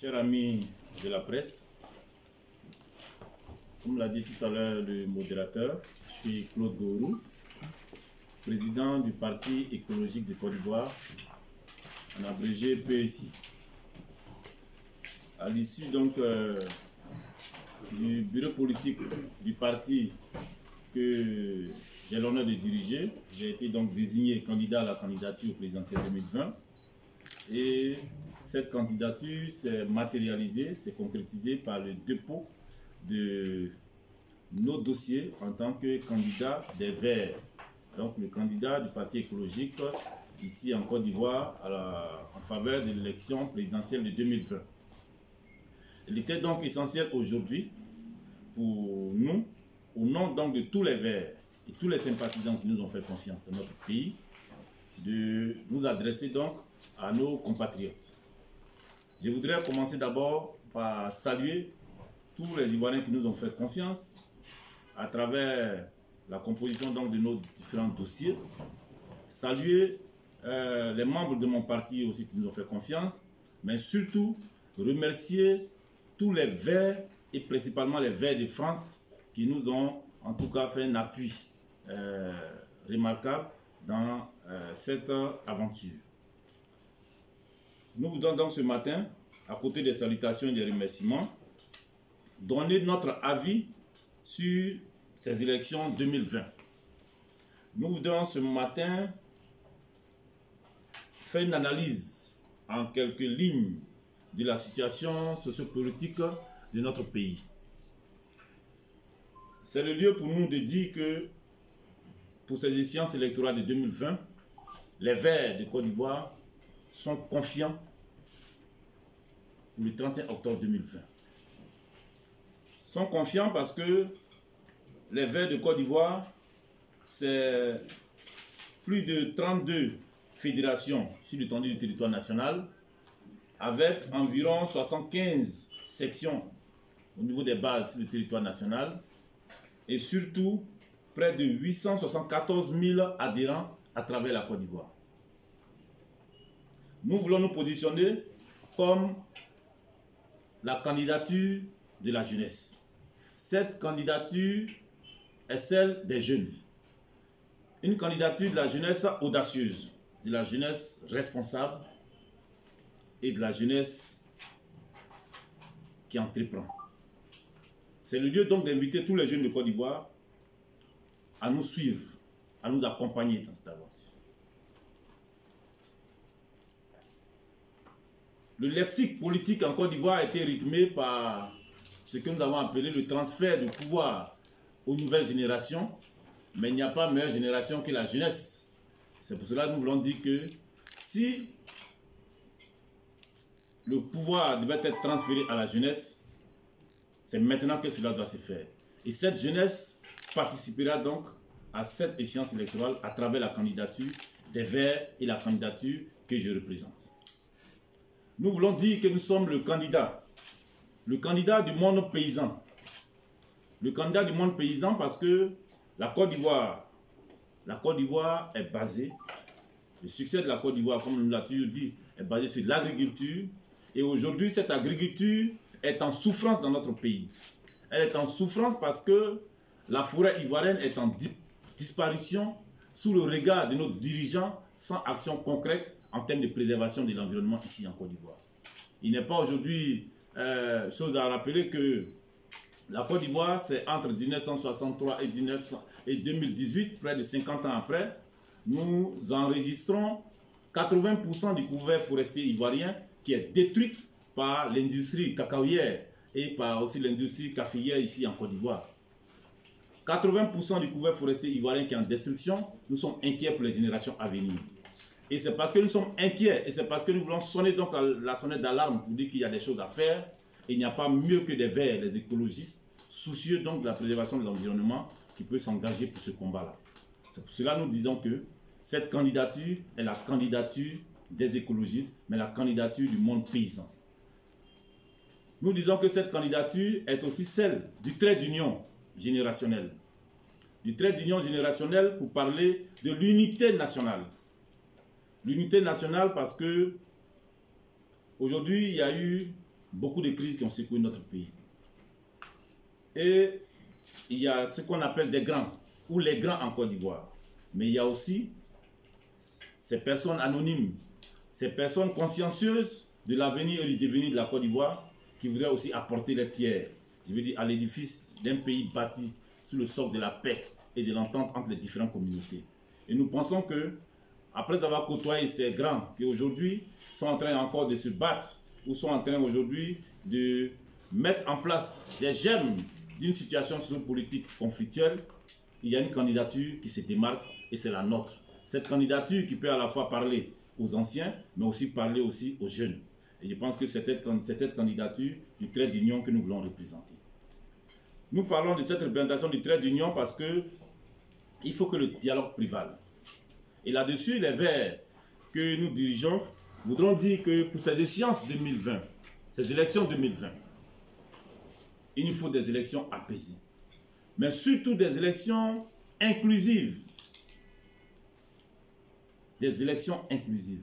Chers amis de la presse, comme l'a dit tout à l'heure le modérateur, je suis Claude Gourou, président du Parti écologique de Côte d'Ivoire, en abrégé PECI. À l'issue donc du bureau politique du parti que j'ai l'honneur de diriger, j'ai été donc désigné candidat à la candidature présidentielle 2020 et cette candidature s'est matérialisée, s'est concrétisée par le dépôt de nos dossiers en tant que candidat des Verts. Donc le candidat du Parti écologique ici en Côte d'Ivoire en faveur de l'élection présidentielle de 2020. Il était donc essentiel aujourd'hui pour nous, au nom donc de tous les Verts et tous les sympathisants qui nous ont fait confiance dans notre pays, de nous adresser donc à nos compatriotes. Je voudrais commencer d'abord par saluer tous les Ivoiriens qui nous ont fait confiance à travers la composition donc de nos différents dossiers. Saluer les membres de mon parti aussi qui nous ont fait confiance, mais surtout remercier tous les Verts et principalement les Verts de France qui nous ont en tout cas fait un appui remarquable dans cette aventure. Nous voudrons donc ce matin, à côté des salutations et des remerciements, donner notre avis sur ces élections 2020. Nous voudrons ce matin faire une analyse en quelques lignes de la situation sociopolitique de notre pays. C'est le lieu pour nous de dire que pour ces échéances électorales de 2020, les Verts de Côte d'Ivoire sont confiants pour le 31 octobre 2020. Ils sont confiants parce que les Verts de Côte d'Ivoire, c'est plus de 32 fédérations sur l'étendue du territoire national, avec environ 75 sections au niveau des bases sur le territoire national, et surtout près de 874 000 adhérents à travers la Côte d'Ivoire. Nous voulons nous positionner comme la candidature de la jeunesse. Cette candidature est celle des jeunes. Une candidature de la jeunesse audacieuse, de la jeunesse responsable et de la jeunesse qui entreprend. C'est le lieu donc d'inviter tous les jeunes de Côte d'Ivoire à nous suivre, à nous accompagner dans cette aventure. Le lexique politique en Côte d'Ivoire a été rythmé par ce que nous avons appelé le transfert de pouvoir aux nouvelles générations, mais il n'y a pas meilleure génération que la jeunesse. C'est pour cela que nous voulons dire que si le pouvoir devait être transféré à la jeunesse, c'est maintenant que cela doit se faire. Et cette jeunesse participera donc à cette échéance électorale à travers la candidature des Verts et la candidature que je représente. Nous voulons dire que nous sommes le candidat du monde paysan. Le candidat du monde paysan parce que la Côte d'Ivoire est basée, le succès de la Côte d'Ivoire, comme nous l'a toujours dit, est basé sur l'agriculture. Et aujourd'hui, cette agriculture est en souffrance dans notre pays. Elle est en souffrance parce que la forêt ivoirienne est en disparition sous le regard de nos dirigeants sans action concrète en termes de préservation de l'environnement ici en Côte d'Ivoire. Il n'est pas aujourd'hui chose à rappeler que la Côte d'Ivoire, c'est entre 1963 et 2018, près de 50 ans après, nous enregistrons 80% du couvert forestier ivoirien qui est détruit par l'industrie cacaoyère et par aussi l'industrie caféière ici en Côte d'Ivoire. 80% du couvert forestier ivoirien qui est en destruction, nous sommes inquiets pour les générations à venir. Et c'est parce que nous sommes inquiets, et c'est parce que nous voulons sonner donc la sonnette d'alarme pour dire qu'il y a des choses à faire. Et il n'y a pas mieux que des Verts, des écologistes, soucieux donc de la préservation de l'environnement, qui peuvent s'engager pour ce combat-là. C'est pour cela que nous disons que cette candidature est la candidature des écologistes, mais la candidature du monde paysan. Nous disons que cette candidature est aussi celle du trait d'union générationnel. Du trait d'union générationnel pour parler de l'unité nationale. L'unité nationale parce que aujourd'hui il y a eu beaucoup de crises qui ont secoué notre pays. Et il y a ce qu'on appelle des grands, ou les grands en Côte d'Ivoire. Mais il y a aussi ces personnes anonymes, ces personnes consciencieuses de l'avenir et du devenir de la Côte d'Ivoire qui voudraient aussi apporter les pierres, je veux dire, à l'édifice d'un pays bâti sous le socle de la paix et de l'entente entre les différentes communautés. Et nous pensons que, après avoir côtoyé ces grands qui aujourd'hui sont en train encore de se battre ou sont en train aujourd'hui de mettre en place des germes d'une situation sociopolitique conflictuelle, il y a une candidature qui se démarque et c'est la nôtre. Cette candidature qui peut à la fois parler aux anciens, mais aussi parler aussi aux jeunes. Et je pense que c'est cette candidature du trait d'union que nous voulons représenter. Nous parlons de cette représentation du trait d'union parce que il faut que le dialogue prévale. Et là-dessus, les Verts que nous dirigeons voudront dire que pour ces échéances 2020, ces élections 2020, il nous faut des élections apaisées. Mais surtout des élections inclusives. Des élections inclusives.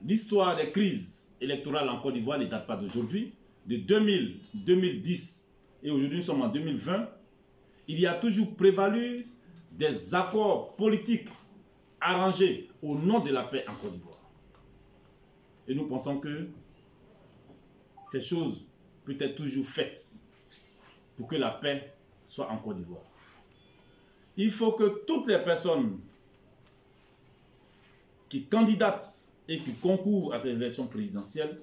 L'histoire des crises électorales en Côte d'Ivoire ne date pas d'aujourd'hui. De 2000, 2010 et aujourd'hui nous sommes en 2020. Il y a toujours prévalu des accords politiques arrangés au nom de la paix en Côte d'Ivoire. Et nous pensons que ces choses peuvent être toujours faites pour que la paix soit en Côte d'Ivoire. Il faut que toutes les personnes qui candidatent et qui concourent à ces élections présidentielles,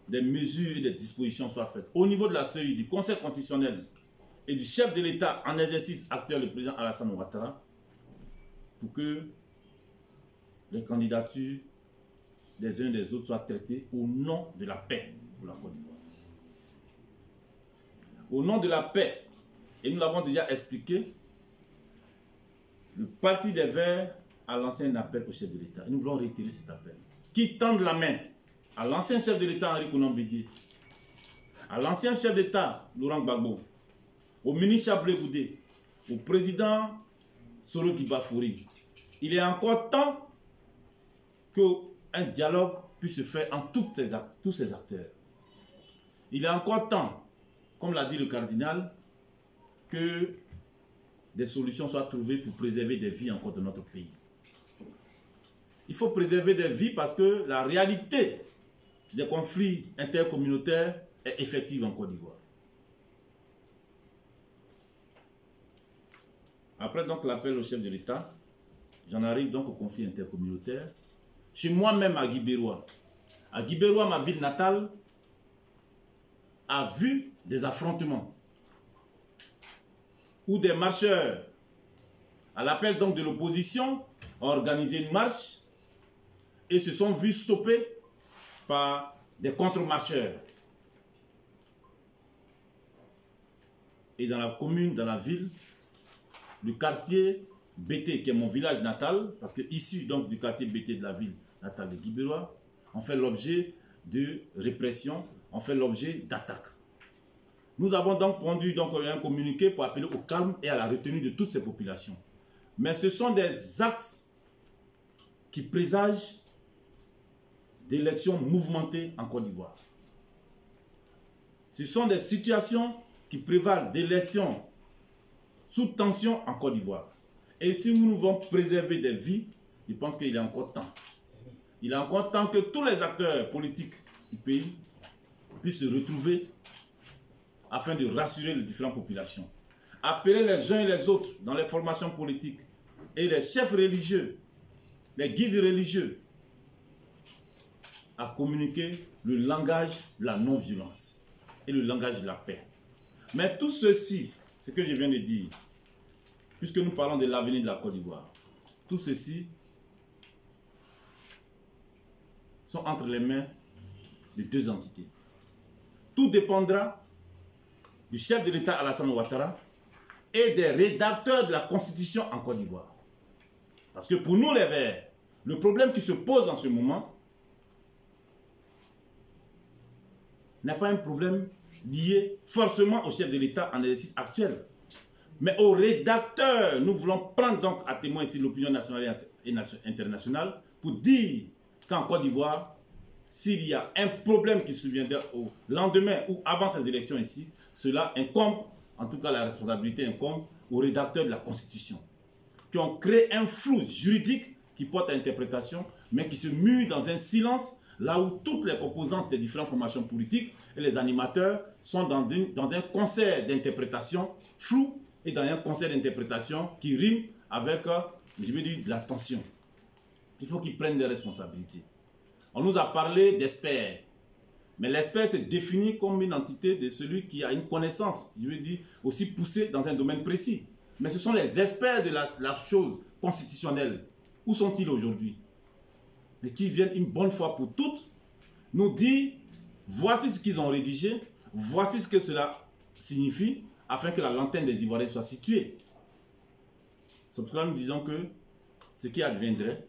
des mesures et des dispositions soient faites. Au niveau de la CEI, du Conseil constitutionnel et du chef de l'État en exercice actuel, le président Alassane Ouattara, pour que les candidatures des uns et des autres soient traitées au nom de la paix pour la Côte d'Ivoire. Au nom de la paix, et nous l'avons déjà expliqué, le Parti des Verts a lancé un appel au chef de l'État. Et nous voulons réitérer cet appel. Qui tende la main à l'ancien chef de l'État, Henri Konan Bédié, à l'ancien chef d'État, Laurent Gbagbo, au ministre Chablé Goudé, au président Soro Kibafouri. Il est encore temps qu'un dialogue puisse se faire entre tous ces acteurs. Il est encore temps, comme l'a dit le cardinal, que des solutions soient trouvées pour préserver des vies encore de notre pays. Il faut préserver des vies parce que la réalité des conflits intercommunautaires est effective en Côte d'Ivoire. Après donc l'appel au chef de l'État, j'en arrive donc au conflit intercommunautaire. Chez moi-même à Guibérois. À Guibérois, ma ville natale, a vu des affrontements où des marcheurs, à l'appel donc de l'opposition, ont organisé une marche et se sont vus stopper par des contre-marcheurs. Et dans la commune, dans la ville, le quartier BT, qui est mon village natal, parce que issu donc du quartier BT de la ville natale de Guibérois, ont fait l'objet de répression, ont fait l'objet d'attaques. Nous avons donc pondu un communiqué pour appeler au calme et à la retenue de toutes ces populations. Mais ce sont des actes qui présagent d'élections mouvementées en Côte d'Ivoire. Ce sont des situations qui prévalent d'élections sous tension en Côte d'Ivoire. Et si nous voulons préserver des vies, je pense qu'il est encore temps. Il est encore temps que tous les acteurs politiques du pays puissent se retrouver afin de rassurer les différentes populations. Appeler les uns et les autres dans les formations politiques et les chefs religieux, les guides religieux, à communiquer le langage de la non-violence et le langage de la paix. Mais tout ceci, ce que je viens de dire, puisque nous parlons de l'avenir de la Côte d'Ivoire, tout ceci sont entre les mains de deux entités. Tout dépendra du chef de l'État Alassane Ouattara et des rédacteurs de la Constitution en Côte d'Ivoire. Parce que pour nous les Verts, le problème qui se pose en ce moment n'est pas un problème lié forcément au chef de l'État en exercice actuel, mais aux rédacteurs. Nous voulons prendre donc à témoin ici l'opinion nationale et internationale pour dire qu'en Côte d'Ivoire, s'il y a un problème qui surviendrait au lendemain ou avant ces élections ici, cela incombe, en tout cas la responsabilité incombe aux rédacteurs de la Constitution, qui ont créé un flou juridique qui porte à interprétation, mais qui se mue dans un silence, là où toutes les composantes des différentes formations politiques et les animateurs sont dans un concert d'interprétation flou et dans un concert d'interprétation qui rime avec, je veux dire, de la tension. Il faut qu'ils prennent des responsabilités. On nous a parlé d'experts, mais l'expert se définit comme une entité de celui qui a une connaissance, je veux dire, aussi poussée dans un domaine précis. Mais ce sont les experts de la chose constitutionnelle. Où sont-ils aujourd'hui? Et qui viennent une bonne fois pour toutes nous dire, voici ce qu'ils ont rédigé, voici ce que cela signifie, afin que la lanterne des Ivoiriens soit située. C'est pour cela que nous disons que ce qui adviendrait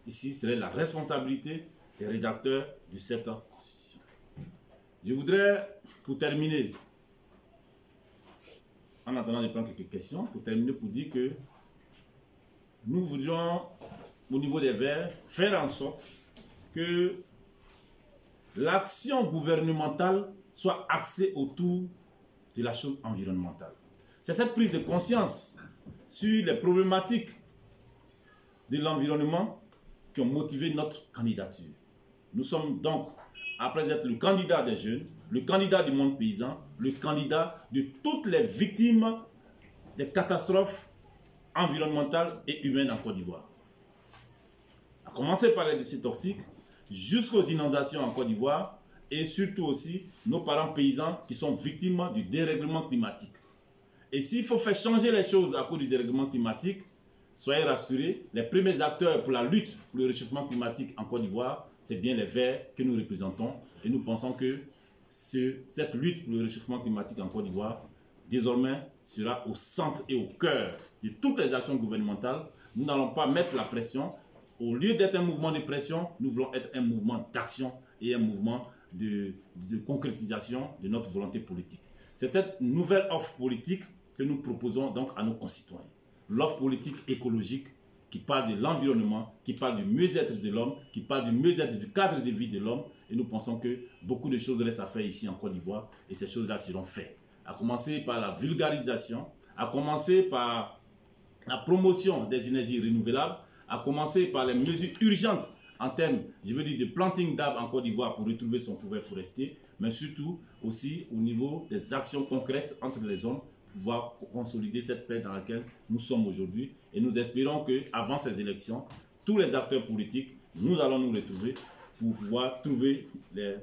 ici serait la responsabilité des rédacteurs de cette constitution. Je voudrais, pour terminer, en attendant de prendre quelques questions, pour terminer, pour dire que nous voudrions, au niveau des Verts, faire en sorte que l'action gouvernementale soit axée autour de la chose environnementale. C'est cette prise de conscience sur les problématiques de l'environnement qui ont motivé notre candidature. Nous sommes donc, après être le candidat des jeunes, le candidat du monde paysan, le candidat de toutes les victimes des catastrophes environnementales et humaines en Côte d'Ivoire. À commencer par les déchets toxiques, jusqu'aux inondations en Côte d'Ivoire, et surtout aussi nos parents paysans qui sont victimes du dérèglement climatique. Et s'il faut faire changer les choses à cause du dérèglement climatique, soyez rassurés, les premiers acteurs pour la lutte pour le réchauffement climatique en Côte d'Ivoire, c'est bien les Verts que nous représentons. Et nous pensons que cette lutte pour le réchauffement climatique en Côte d'Ivoire, désormais, sera au centre et au cœur de toutes les actions gouvernementales. Nous n'allons pas mettre la pression. Au lieu d'être un mouvement de pression, nous voulons être un mouvement d'action et un mouvement de concrétisation de notre volonté politique. C'est cette nouvelle offre politique que nous proposons donc à nos concitoyens. L'offre politique écologique qui parle de l'environnement, qui parle du mieux-être de l'homme, qui parle du mieux-être du cadre de vie de l'homme. Et nous pensons que beaucoup de choses restent à faire ici en Côte d'Ivoire et ces choses-là seront faites. À commencer par la vulgarisation, à commencer par la promotion des énergies renouvelables, à commencer par les mesures urgentes en termes, je veux dire, de planting d'arbres en Côte d'Ivoire pour retrouver son couvert forestier, mais surtout aussi au niveau des actions concrètes entre les hommes pour pouvoir consolider cette paix dans laquelle nous sommes aujourd'hui. Et nous espérons qu'avant ces élections, tous les acteurs politiques, nous allons nous retrouver pour pouvoir trouver les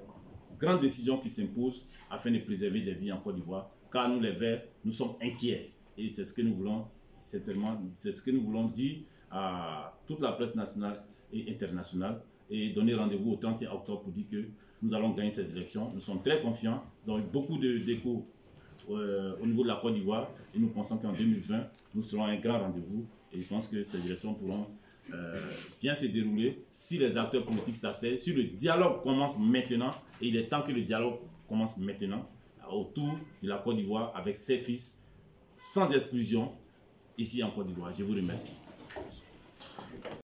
grandes décisions qui s'imposent afin de préserver des vies en Côte d'Ivoire. Car nous, les Verts, nous sommes inquiets. Et c'est ce que nous voulons, certainement, c'est ce que nous voulons dire à toute la presse nationale et internationale et donner rendez-vous au 31 octobre pour dire que nous allons gagner ces élections. Nous sommes très confiants. Nous avons eu beaucoup d'échos au niveau de la Côte d'Ivoire et nous pensons qu'en 2020, nous serons un grand rendez-vous et je pense que ces élections pourront bien se dérouler si les acteurs politiques s'asseyent, si le dialogue commence maintenant et il est temps que le dialogue commence maintenant autour de la Côte d'Ivoire avec ses fils sans exclusion ici en Côte d'Ivoire. Je vous remercie.